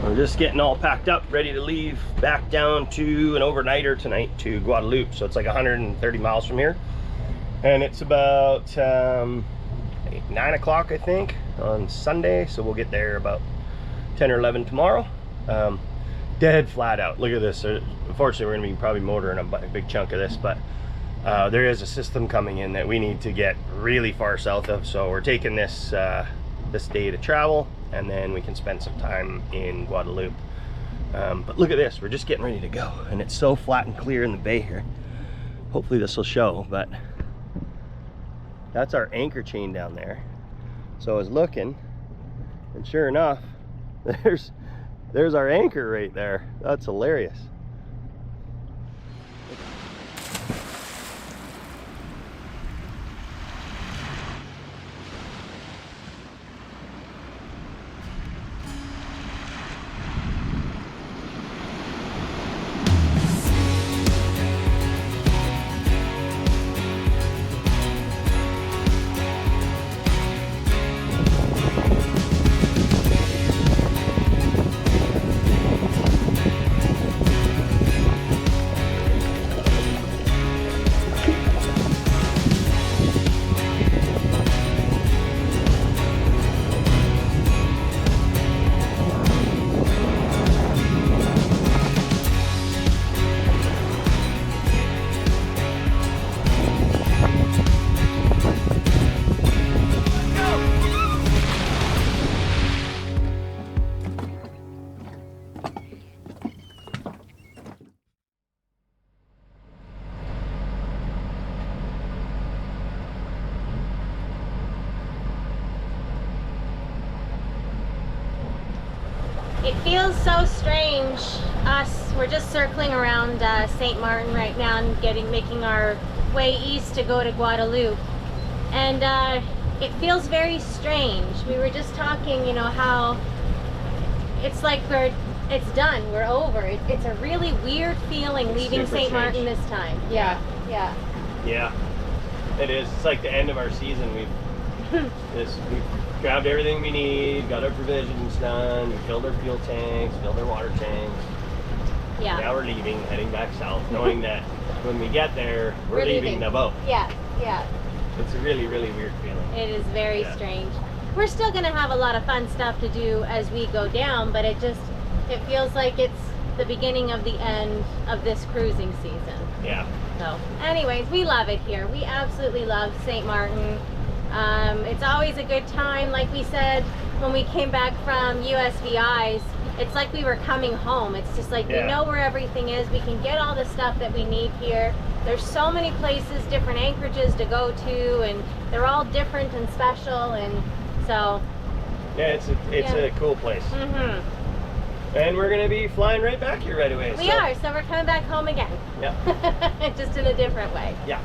We're just getting all packed up, ready to leave back down to an overnighter tonight to Guadeloupe. So it's like 130 miles from here. And it's about 9 o'clock, I think, on Sunday. So we'll get there about 10 or 11 tomorrow. Dead flat out. Look at this. Unfortunately, we're going to be probably motoring a big chunk of this, but there is a system coming in that we need to get really far south of. So we're taking this this day to travel, and then we can spend some time in Guadeloupe. But look at this. We're just getting ready to go, and it's so flat and clear in the bay here. Hopefully this will show, but that's our anchor chain down there. So I was looking, and sure enough, there's our anchor right there. That's hilarious. It feels so strange. We're just circling around St. Martin right now and making our way east to go to Guadeloupe. And it feels very strange. We were just talking, you know, how it's like it's done, we're over. It's a really weird feeling leaving St. Martin this time. Yeah. It is. It's like the end of our season. We've grabbed everything we need, got our provisions done, we filled our fuel tanks, filled our water tanks. Yeah. Now we're leaving, heading back south, knowing that when we get there, we're leaving the boat. Yeah. It's a really, really weird feeling. It is very strange. We're still gonna have a lot of fun stuff to do as we go down, but it feels like it's the beginning of the end of this cruising season. Yeah. So anyways, we love it here. We absolutely love St. Martin. It's always a good time. Like we said when we came back from USVI's, it's like we were coming home. It's just like we know where everything is. We can get all the stuff that we need here. There's so many places, different anchorages to go to, and they're all different and special, and so yeah, it's a cool place. And we're gonna be flying right back here right away. We are, so we're coming back home again. Yeah. Just in a different way. Yeah.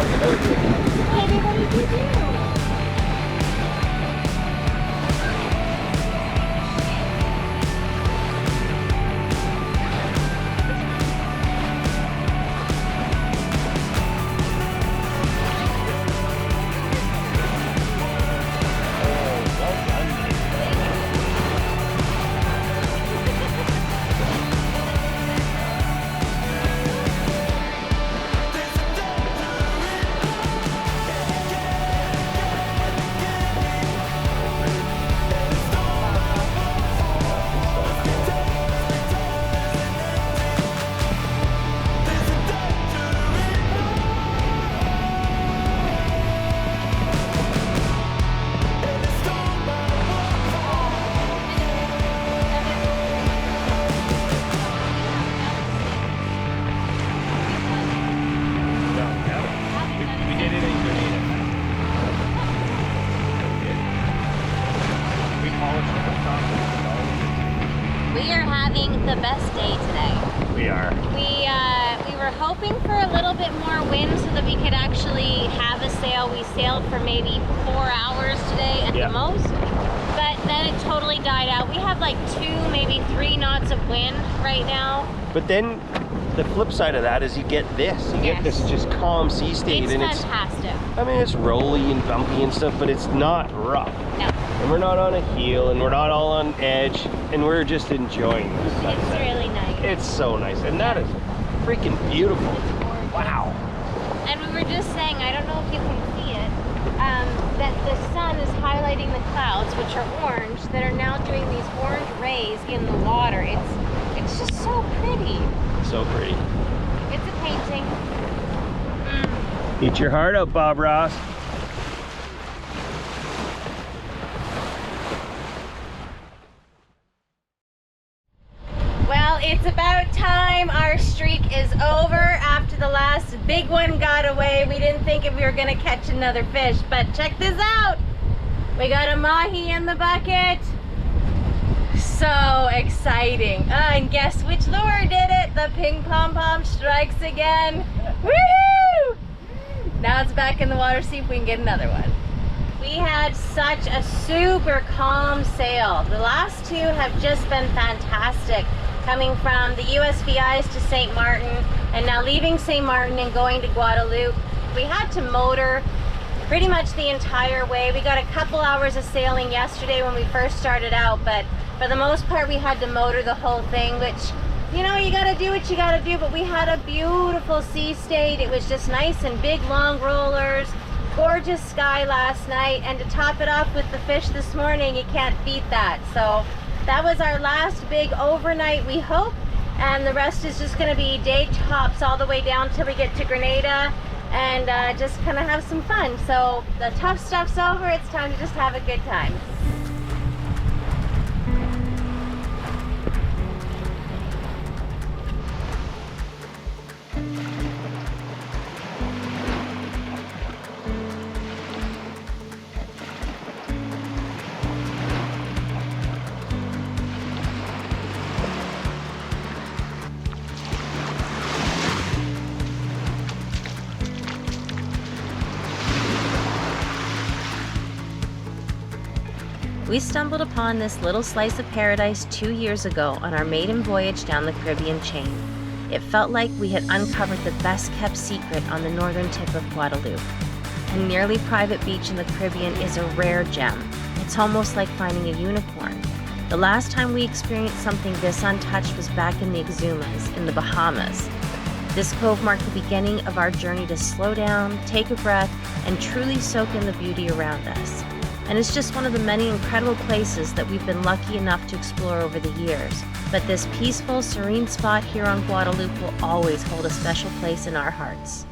talking about here. Baby, what did you do? We are having the best day today. We are. We were hoping for a little bit more wind so that we could actually have a sail. We sailed for maybe 4 hours today at the most, but then it totally died out. We have like 2, maybe 3 knots of wind right now. But then the flip side of that is you get this. You get this just calm sea state. It's and fantastic. I mean, it's rolly and bumpy and stuff, but it's not rough. No. And we're not on a heel, and we're not all on edge, and we're just enjoying this sunset. It's really nice. It's so nice, and that is freaking beautiful. Wow. And we were just saying, I don't know if you can see it, that the sun is highlighting the clouds, which are orange, that are now doing these orange rays in the water. It's just so pretty. So pretty. It's a painting. Eat your heart out, Bob Ross. Well, it's about time. Our streak is over after the last big one got away. We didn't think we were gonna catch another fish, but check this out. We got a mahi in the bucket. So exciting. And guess which lure did it? The ping pom pom strikes again. Woohoo! Now it's back in the water, see if we can get another one. We had such a super calm sail. The last 2 have just been fantastic. Coming from the USVIs to St. Martin, and now leaving St. Martin and going to Guadeloupe. We had to motor pretty much the entire way. We got a couple hours of sailing yesterday when we first started out, but for the most part we had to motor the whole thing, which, you know, you gotta do what you gotta do, but we had a beautiful sea state. It was just nice and big long rollers, gorgeous sky last night, and to top it off with the fish this morning, you can't beat that. So that was our last big overnight, we hope, and the rest is just gonna be day tops all the way down till we get to Grenada and just kind of have some fun. So the tough stuff's over, it's time to just have a good time. We stumbled upon this little slice of paradise 2 years ago on our maiden voyage down the Caribbean chain. It felt like we had uncovered the best kept secret on the northern tip of Guadeloupe. A nearly private beach in the Caribbean is a rare gem. It's almost like finding a unicorn. The last time we experienced something this untouched was back in the Exumas in the Bahamas. This cove marked the beginning of our journey to slow down, take a breath, and truly soak in the beauty around us. And it's just one of the many incredible places that we've been lucky enough to explore over the years. But this peaceful, serene spot here on Guadeloupe will always hold a special place in our hearts.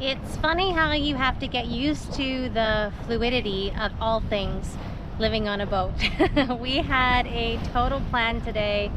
It's funny how you have to get used to the fluidity of all things living on a boat. We had a total plan today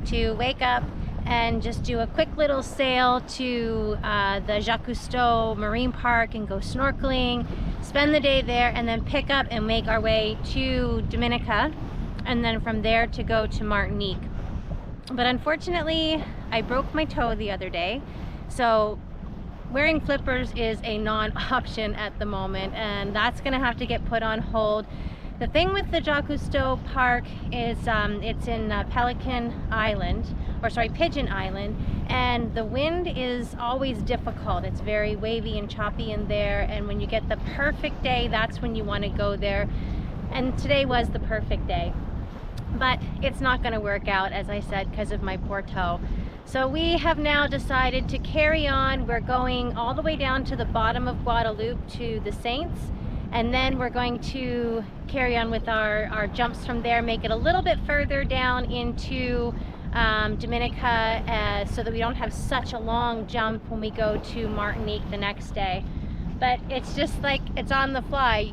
to wake up and just do a quick little sail to the Jacques Cousteau Marine Park and go snorkeling, spend the day there, and then pick up and make our way to Dominica, and then from there to go to Martinique. But unfortunately, I broke my toe the other day, so wearing flippers is a non-option at the moment, and that's gonna have to get put on hold. The thing with the Jacques Cousteau Park is it's in Pigeon Island, and the wind is always difficult. It's very wavy and choppy in there, and when you get the perfect day, that's when you want to go there. And today was the perfect day. But it's not going to work out, as I said, because of my poor toe. So we have now decided to carry on. We're going all the way down to the bottom of Guadeloupe to the Saints, and then we're going to carry on with our jumps from there, make it a little bit further down into Dominica, so that we don't have such a long jump when we go to Martinique the next day. But it's just like, it's on the fly.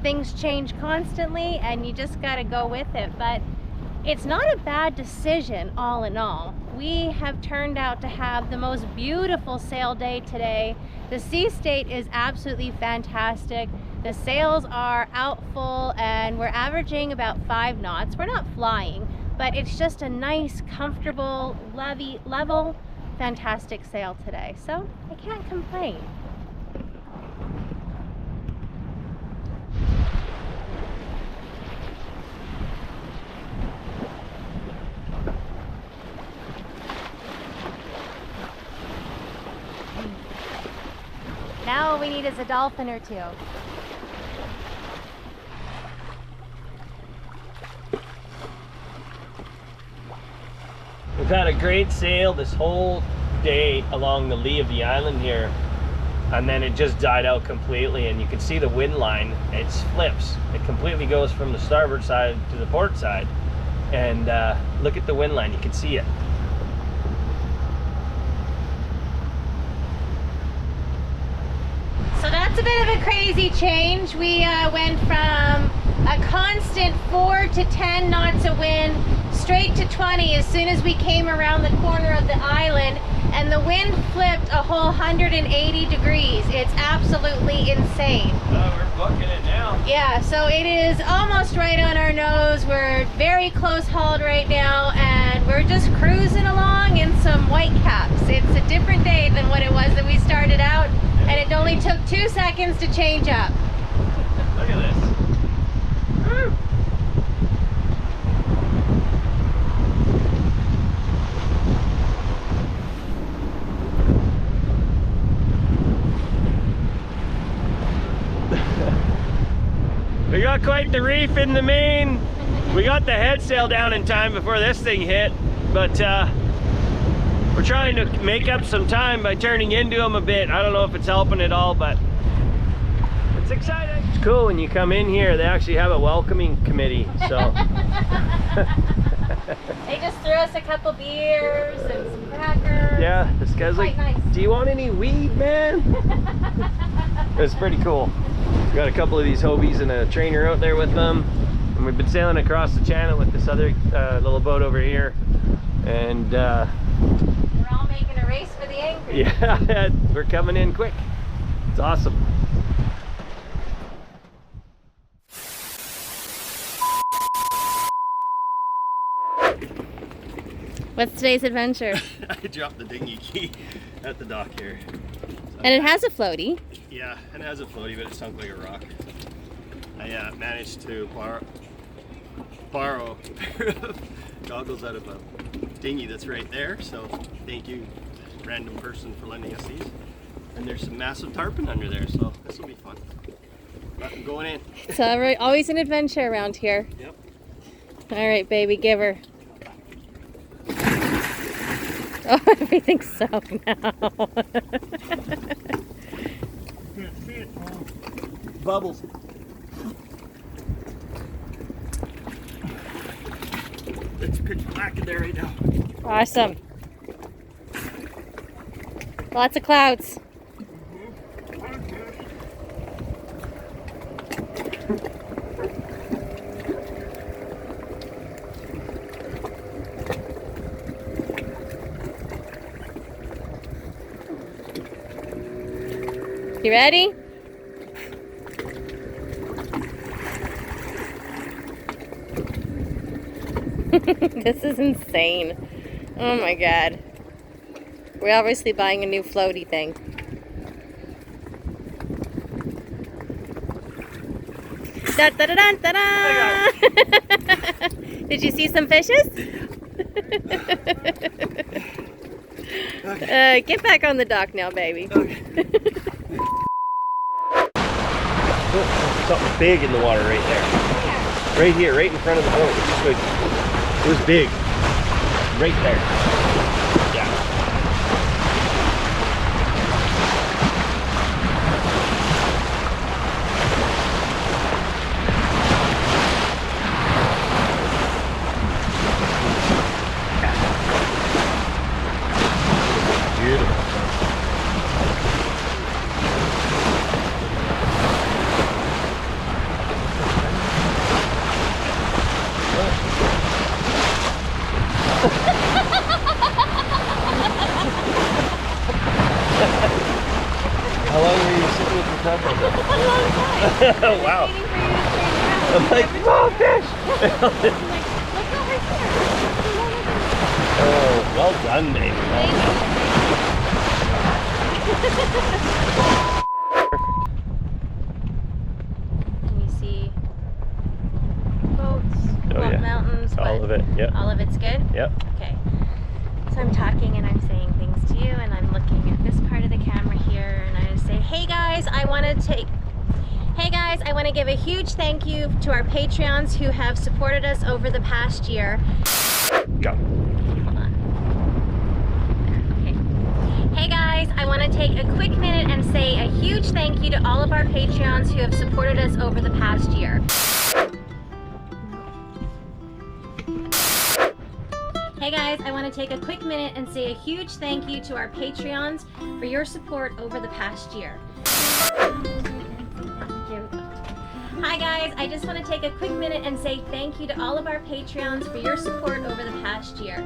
Things change constantly, and you just got to go with it. But it's not a bad decision all in all. We have turned out to have the most beautiful sail day today. The sea state is absolutely fantastic. The sails are out full, and we're averaging about 5 knots. We're not flying, but it's just a nice, comfortable, level, fantastic sail today. So I can't complain. Now all we need is a dolphin or two. We've had a great sail this whole day along the lee of the island here, and then it just died out completely, and you can see the wind line. It flips. It completely goes from the starboard side to the port side, and look at the wind line. You can see it. So that's a bit of a crazy change. We went from a constant 4 to 10 knots of wind straight to 20 as soon as we came around the corner of the island, and the wind flipped a whole 180 degrees. It's absolutely insane. We're booking it now. Yeah, so it is almost right on our nose. We're very close hauled right now, and we're just cruising along in some white caps. It's a different day than what it was that we started out, and it only took 2 seconds to change up. Look at this. Woo. We got quite the reef in the main. We got the head sail down in time before this thing hit, but we're trying to make up some time by turning into them a bit. I don't know if it's helping at all, but it's exciting. It's cool when you come in here. They actually have a welcoming committee, so. They just threw us a couple beers and some crackers. Yeah, this guy's like, nice. Do you want any weed, man? It's pretty cool. We got a couple of these Hobies and a trainer out there with them, and we've been sailing across the channel with this other little boat over here, and we're all making a race for the anchor. yeah, we're coming in quick. It's awesome. What's today's adventure? I dropped the dinghy key at the dock here. So, And it has a floaty. yeah, it has a floaty, but it sunk like a rock. I managed to borrow a pair of goggles out of a dinghy that's right there, so thank you, random person, for lending us these. And there's some massive tarpon under there, so this will be fun. But I'm going in. So always an adventure around here. Yep. All right, baby, give her. Oh, everything's soaked now. Bubbles. It's pitch black in there right now. Awesome. Lots of clouds. You ready? This is insane. Oh my god. We're obviously buying a new floaty thing. Da, da, da, da, da, da. Did you see some fishes? Okay. Get back on the dock now, baby. Okay. Oh, something big in the water right there. Right here, right in front of the boat. It was big. Right there. Yeah. Beautiful. How long were you sitting with your tackle? A long time. Wow. Waiting for you to turn around. I'm like, oh, fish! I'm like, look over here. Oh, well done, baby. Well done. Can you see boats, Oh, yeah. mountains? All what? of it, yep. All of it's good? Yep. Okay. So I'm talking and I'm saying things to you, and I'm looking at this part of the camera here, and I say, hey guys, I want to give a huge thank you to our Patreons who have supported us over the past year. Go. Hold on. There, okay. Hey guys, I want to take a quick minute and say a huge thank you to all of our Patreons who have supported us over the past year. Hey guys, I want to take a quick minute and say a huge thank you to our Patreons for your support over the past year. Here we go. Hi guys, I just want to take a quick minute and say thank you to all of our Patreons for your support over the past year.